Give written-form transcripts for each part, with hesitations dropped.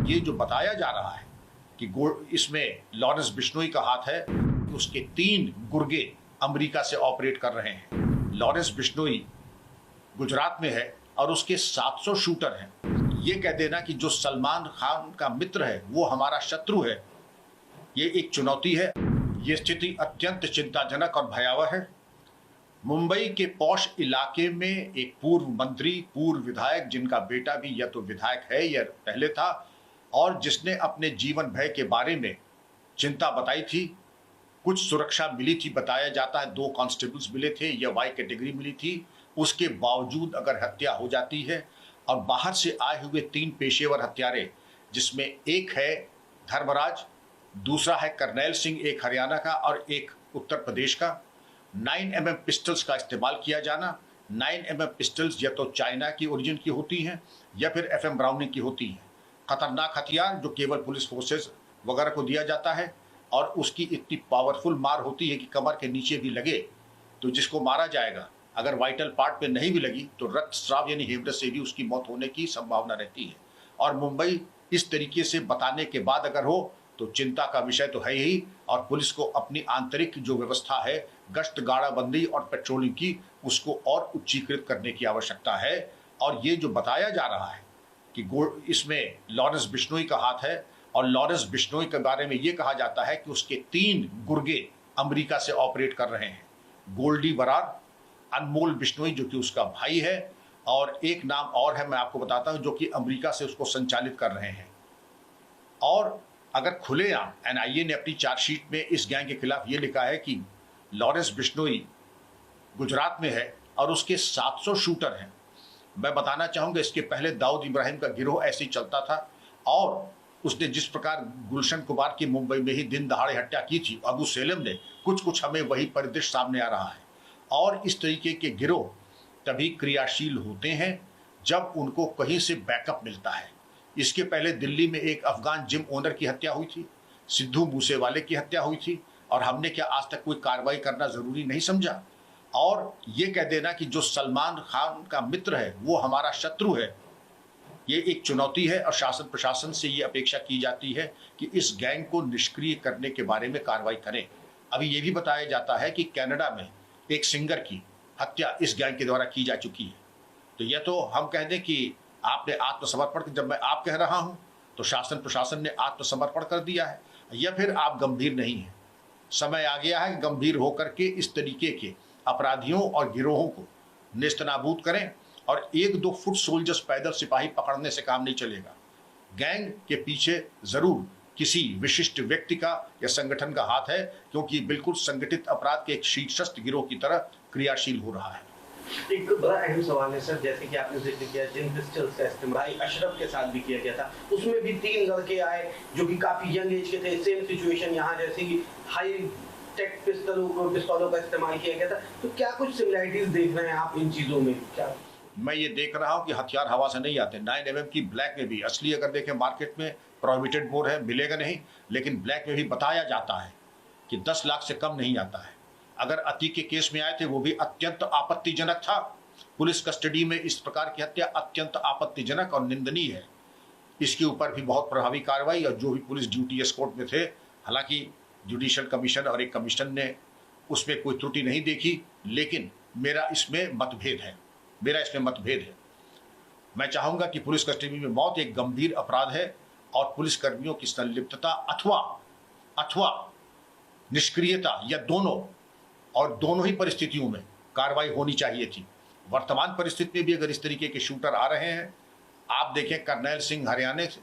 ये जो बताया जा रहा है कि इसमें लॉरेंस बिश्नोई का हाथ है, उसके 3 गुर्गे अमेरिका से ऑपरेट कर रहे हैं। लॉरेंस बिश्नोई गुजरात में है और उसके 700 शूटर हैं। ये कह देना कि जो सलमान खान का मित्र है वो हमारा शत्रु है, ये एक चुनौती है। ये स्थिति अत्यंत चिंताजनक और भयावह है। मुंबई के पॉश इलाके में एक पूर्व मंत्री, पूर्व विधायक, जिनका बेटा भी या तो विधायक है या पहले था, और जिसने अपने जीवन भय के बारे में चिंता बताई थी। कुछ सुरक्षा मिली थी, बताया जाता है 2 कांस्टेबल्स मिले थे या वाई कैटेगरी मिली थी। उसके बावजूद अगर हत्या हो जाती है और बाहर से आए हुए 3 पेशेवर हत्यारे, जिसमें एक है धर्मराज, दूसरा है करनैल सिंह, एक हरियाणा का और एक उत्तर प्रदेश का, 9mm पिस्टल्स का इस्तेमाल किया जाना। 9mm पिस्टल्स या तो चाइना की ओरिजिन की होती हैं या फिर FM ब्राउनिंग की होती हैं। खतरनाक हथियार जो केवल पुलिस फोर्सेस वगैरह को दिया जाता है, और उसकी इतनी पावरफुल मार होती है कि कमर के नीचे भी लगे तो जिसको मारा जाएगा, अगर वाइटल पार्ट पे नहीं भी लगी तो रक्तस्राव यानी हेमरेज से भी उसकी मौत होने की संभावना रहती है। और मुंबई इस तरीके से बताने के बाद अगर हो तो चिंता का विषय तो है ही, और पुलिस को अपनी आंतरिक जो व्यवस्था है, गश्त, गाड़ाबंदी और पेट्रोलिंग की, उसको और उच्चीकृत करने की आवश्यकता है। और ये जो बताया जा रहा है कि इसमें लॉरेंस बिश्नोई का हाथ है, और लॉरेंस बिश्नोई के बारे में ये कहा जाता है कि उसके 3 गुर्गे अमेरिका से ऑपरेट कर रहे हैं। गोल्डी बरार, अनमोल बिश्नोई जो कि उसका भाई है, और एक नाम और है मैं आपको बताता हूं जो कि अमेरिका से उसको संचालित कर रहे हैं। और अगर खुलेआम NIA ने अपनी चार्जशीट में इस गैंग के खिलाफ ये लिखा है कि लॉरेंस बिश्नोई गुजरात में है और उसके 700 शूटर हैं। मैं बताना चाहूँगा इसके पहले दाऊद इब्राहिम का गिरोह ऐसे ही चलता था, और उसने जिस प्रकार गुलशन कुमार की मुंबई में ही दिन दहाड़े हत्या की थी अबू सेलम ने, कुछ हमें वही परिदृश्य सामने आ रहा है। और इस तरीके के गिरोह तभी क्रियाशील होते हैं जब उनको कहीं से बैकअप मिलता है। इसके पहले दिल्ली में एक अफगान जिम ओनर की हत्या हुई थी, सिद्धू मूसेवाले की हत्या हुई थी, और हमने क्या आज तक कोई कार्रवाई करना जरूरी नहीं समझा। और ये कह देना कि जो सलमान खान का मित्र है वो हमारा शत्रु है, ये एक चुनौती है। और शासन प्रशासन से ये अपेक्षा की जाती है कि इस गैंग को निष्क्रिय करने के बारे में कार्रवाई करें। अभी ये भी बताया जाता है कि कनाडा में एक सिंगर की हत्या इस गैंग के द्वारा की जा चुकी है। तो यह तो हम कह दें कि आपने आत्मसमर्पण, जब मैं आप कह रहा हूं तो शासन प्रशासन ने आत्मसमर्पण कर दिया है, या फिर आप गंभीर नहीं हैं। समय आ गया है कि गंभीर होकर के इस तरीके के अपराधियों और गिरोहों को नेस्तनाबूद करें। और 1-2 फुट सोल्जर्स, पैदल सिपाही पकड़ने से काम नहीं चलेगा। गैंग के पीछे जरूर किसी विशिष्ट व्यक्ति का या संगठन का हाथ है, क्योंकि बिल्कुल संगठित अपराध के एक शीर्षस्थ गिरोह की तरह क्रियाशील हो रहा है। एक बड़ा अहम सवाल है सर, जैसे कि आपने जिक्र किया जिन पिस्टल्स का इस्तेमाल अशरफ के साथ भी किया गया था, उसमें भी 3 लड़के आए जो कि काफी यंग एज के थे। सेम सिचुएशन यहाँ, जैसे कि हाई टेक पिस्तौलों का इस्तेमाल किया गया था। तो क्या कुछ सिमिलरिटीज देख रहे हैं आप इन चीजों में? क्या मैं ये देख रहा हूँ कि हथियार हवा से नहीं आते। 9mm की ब्लैक में भी, असली अगर देखें मार्केट में प्रोहिबिटेड मोड है, मिलेगा नहीं, लेकिन ब्लैक में भी बताया जाता है कि 10 लाख से कम नहीं आता है। अगर अतीक के केस में आए थे वो भी अत्यंत आपत्तिजनक था। पुलिस कस्टडी में इस प्रकार की हत्या अत्यंत आपत्तिजनक और निंदनीय है। इसके ऊपर भी बहुत प्रभावी कार्रवाई, और जो भी पुलिस ड्यूटी एस्कॉर्ट में थे, हालांकि जुडिशियल कमीशन और एक कमीशन ने उसमें कोई त्रुटि नहीं देखी, लेकिन मेरा इसमें मतभेद है। मैं चाहूंगा कि पुलिस कस्टडी में मौत एक गंभीर अपराध है, और पुलिसकर्मियों की संलिप्तता अथवा निष्क्रियता या दोनों ही परिस्थितियों में कार्रवाई होनी चाहिए थी। वर्तमान परिस्थिति में भी अगर इस तरीके के शूटर आ रहे हैं, आप देखें करनैल सिंह हरियाणा से,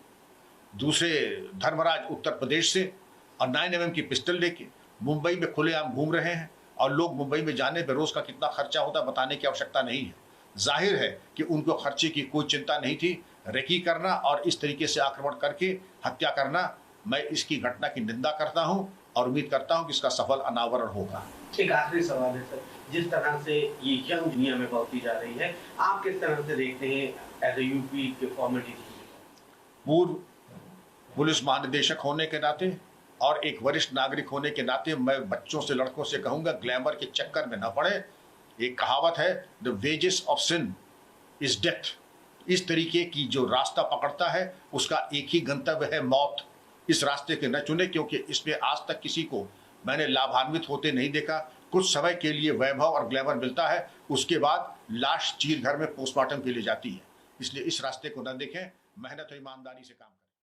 दूसरे धर्मराज उत्तर प्रदेश से, और 9mm की पिस्टल लेके मुंबई में खुलेआम घूम रहे हैं, और लोग मुंबई में जाने पर रोज का कितना खर्चा होता है बताने की आवश्यकता नहीं है। जाहिर है कि उनको खर्चे की कोई चिंता नहीं थी। रेकी करना और इस तरीके से आक्रमण करके हत्या करना, मैं इसकी घटना की निंदा करता हूं और उम्मीद करता हूं कि इसका सफल अनावरण होगा। एक आखिरी सवाल है सर, जिस तरह से ये यंग दुनिया में बढ़ती जा रही है, आप किस तरह से देखते हैं एज ए यूपी के फॉर्मर डीजीपी? पूर्व पुलिस महानिदेशक होने के नाते और एक वरिष्ठ नागरिक होने के नाते मैं बच्चों से, लड़कों से कहूंगा, ग्लैमर के चक्कर में न पड़े। एक कहावत है, the wages of sin is death. इस तरीके की जो रास्ता पकड़ता है उसका एक ही गंतव्य है मौत। इस रास्ते के न चुने, क्योंकि इसमें आज तक किसी को मैंने लाभान्वित होते नहीं देखा। कुछ समय के लिए वैभव और ग्लैमर मिलता है, उसके बाद लाश चीर घर में पोस्टमार्टम के लिए जाती है। इसलिए इस रास्ते को न देखें, मेहनत और ईमानदारी से काम करें।